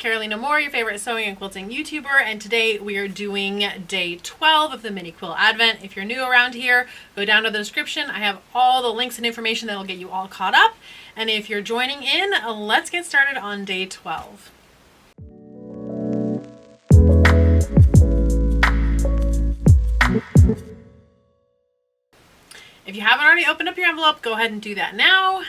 Carolina Moore, your favorite sewing and quilting YouTuber, and today we are doing day 12 of the Mini Quilt Advent. If you're new around here, go down to the description. I have all the links and information that will get you all caught up. And if you're joining in, let's get started on day 12. If you haven't already opened up your envelope, go ahead and do that now.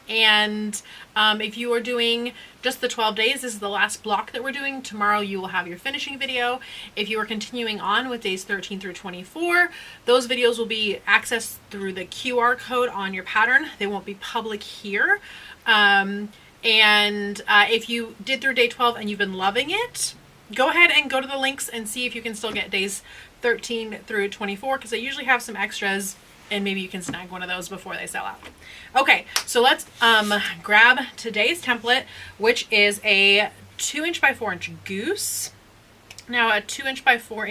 And if you are doing just the 12 days, this is the last block that we're doing. Tomorrow you will have your finishing video. If you are continuing on with days 13 through 24, those videos will be accessed through the QR code on your pattern. They won't be public here. If you did through day 12 and you've been loving it, go ahead and go to the links and see if you can still get days 13 through 24, because they usually have some extras, and maybe you can snag one of those before they sell out. Okay, so let's grab today's template, which is a 2" by 4" goose. Now, a 2" by 4"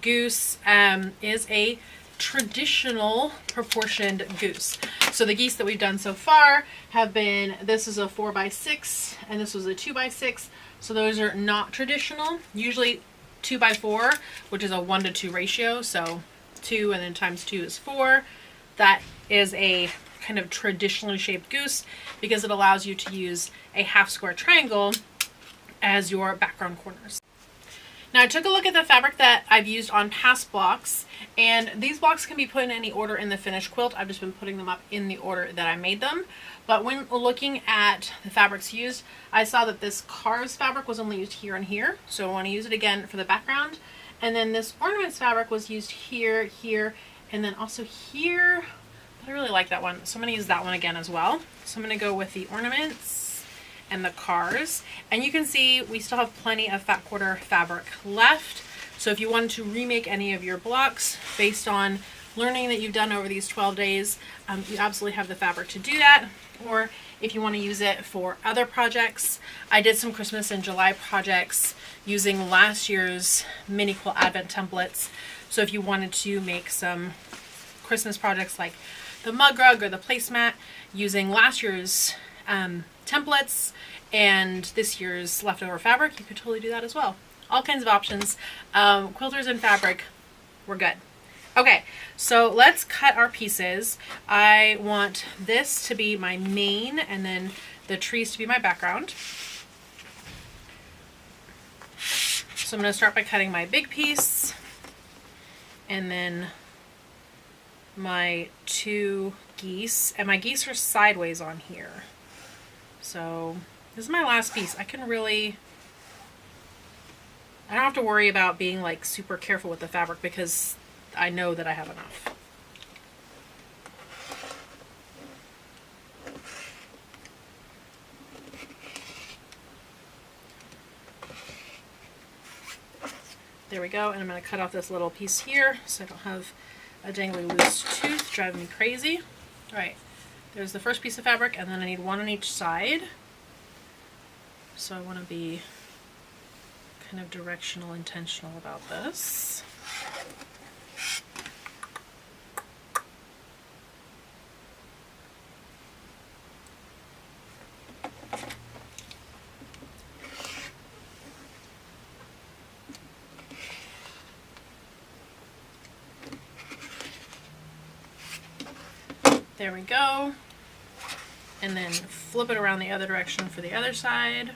goose is a traditional proportioned goose. So the geese that we've done so far have been, this is a 4 by 6 and this was a 2 by 6. So those are not traditional. Usually 2 by 4, which is a 1:2 ratio. So 2 and then times 2 is 4. That is a kind of traditionally shaped goose because it allows you to use a half square triangle as your background corners. Now, I took a look at the fabric that I've used on past blocks, and these blocks can be put in any order in the finished quilt. I've just been putting them up in the order that I made them. But when looking at the fabrics used, I saw that this Cars fabric was only used here and here. So I want to use it again for the background. And then this ornaments fabric was used here, here, and then also here. But I really like that one, so I'm going to use that one again as well. So I'm going to go with the ornaments and the Cars. And you can see we still have plenty of fat quarter fabric left. So if you wanted to remake any of your blocks based on learning that you've done over these 12 days, you absolutely have the fabric to do that. Or if you want to use it for other projects, I did some Christmas and July projects using last year's Mini Quilt Advent templates. So if you wanted to make some Christmas projects like the mug rug or the placemat using last year's templates and this year's leftover fabric, you could totally do that as well. All kinds of options. Quilters and fabric, we're good. Okay, so let's cut our pieces. I want this to be my main and then the trees to be my background. So I'm going to start by cutting my big piece and then my 2 geese. And my geese are sideways on here. So this is my last piece. I don't have to worry about being like super careful with the fabric because I know that I have enough. There we go, and I'm going to cut off this little piece here so I don't have a dangly loose tooth driving me crazy. All right, there's the first piece of fabric, and then I need one on each side. So I want to be kind of directional, intentional about this. There we go. And then flip it around the other direction for the other side.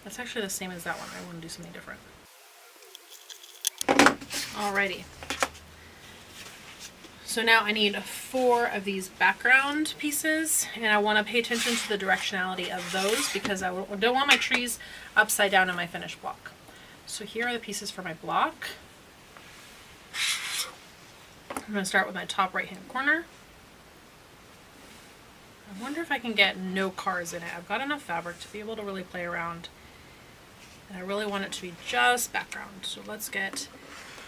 That's actually the same as that one. I want to do something different. Alrighty. So now I need 4 of these background pieces, and I want to pay attention to the directionality of those because I don't want my trees upside down in my finished block. So here are the pieces for my block. I'm going to start with my top right hand corner. I wonder if I can get no cars in it. I've got enough fabric to be able to really play around. And I really want it to be just background. So let's get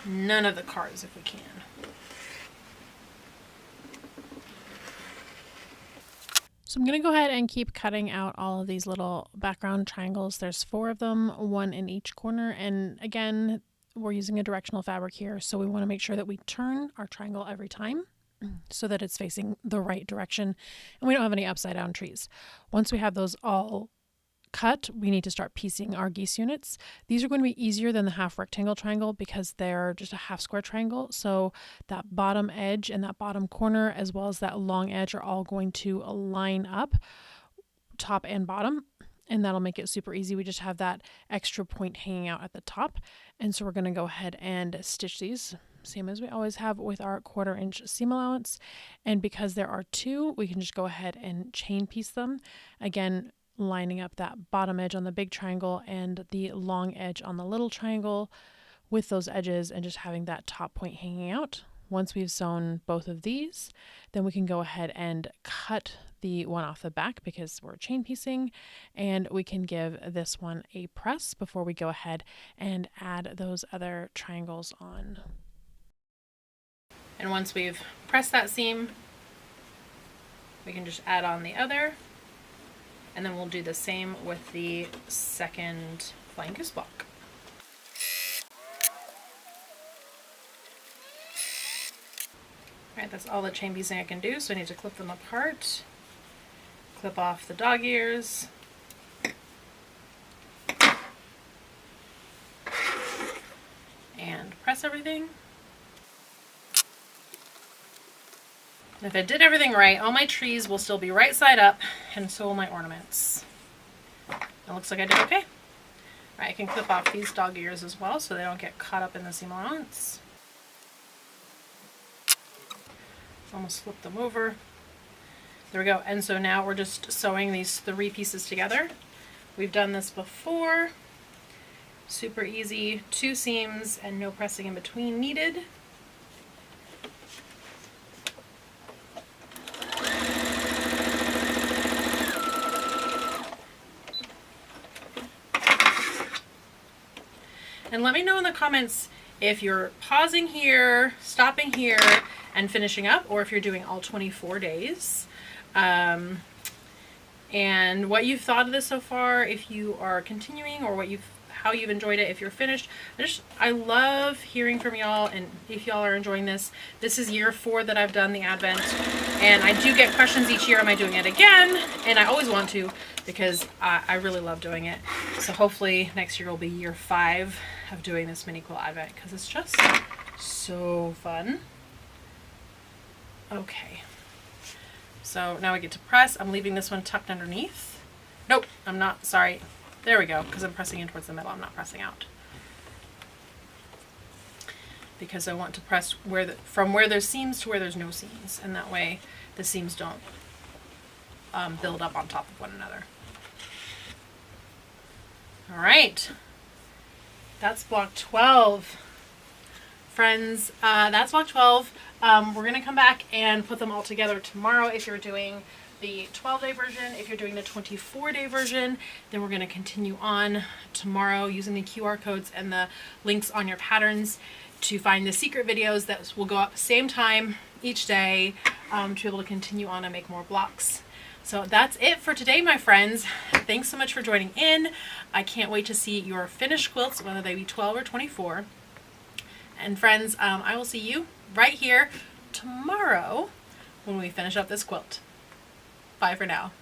none of the cars if we can. So I'm going to go ahead and keep cutting out all of these little background triangles. There's 4 of them, 1 in each corner. And again, we're using a directional fabric here, so we want to make sure that we turn our triangle every time. so that it's facing the right direction and we don't have any upside down trees. Once we have those all cut, we need to start piecing our geese units. These are going to be easier than the half rectangle triangle because they're just a half square triangle. So that bottom edge and that bottom corner, as well as that long edge, are all going to line up, top and bottom. And that'll make it super easy. We just have that extra point hanging out at the top. And so we're going to go ahead and stitch these, same as we always have with our 1/4 inch seam allowance. And because there are two, we can just go ahead and chain piece them. Again, lining up that bottom edge on the big triangle and the long edge on the little triangle with those edges, and just having that top point hanging out. Once we've sewn both of these, then we can go ahead and cut the one off the back because we're chain piecing, and we can give this one a press before we go ahead and add those other triangles on. And once we've pressed that seam, we can just add on the other, and then we'll do the same with the second flying goose block. Alright, that's all the chain piecing I can do, so I need to clip them apart, clip off the dog ears, and press everything. If I did everything right, all my trees will still be right side up, and so will my ornaments. It looks like I did okay. Alright, I can clip off these dog ears as well so they don't get caught up in the seam allowance. Almost flip them over. There we go. And so now we're just sewing these 3 pieces together. We've done this before. Super easy. 2 seams and no pressing in between needed. And let me know in the comments if you're pausing here, stopping here, and finishing up, or if you're doing all 24 days. And what you've thought of this so far, if you are continuing, or how you've enjoyed it if you're finished. I love hearing from y'all, and if y'all are enjoying this. This is year 4 that I've done the Advent, and I do get questions each year, am I doing it again? And I always want to, because I really love doing it. So hopefully next year will be year 5 of doing this Mini Quilt Advent, because it's just so fun. Okay, so now we get to press. I'm leaving this one tucked underneath. Nope, I'm not, sorry. There we go, because I'm pressing in towards the middle, I'm not pressing out. Because I want to press from where there's seams to where there's no seams, and that way the seams don't build up on top of one another. All right, that's block 12. Friends, that's block 12. We're going to come back and put them all together tomorrow if you're doing the 12-day version. If you're doing the 24-day version, then we're going to continue on tomorrow using the QR codes and the links on your patterns to find the secret videos that will go up same time each day to be able to continue on and make more blocks. So that's it for today, my friends. Thanks so much for joining in. I can't wait to see your finished quilts, whether they be 12 or 24. And friends, I will see you right here tomorrow when we finish up this quilt. Bye for now.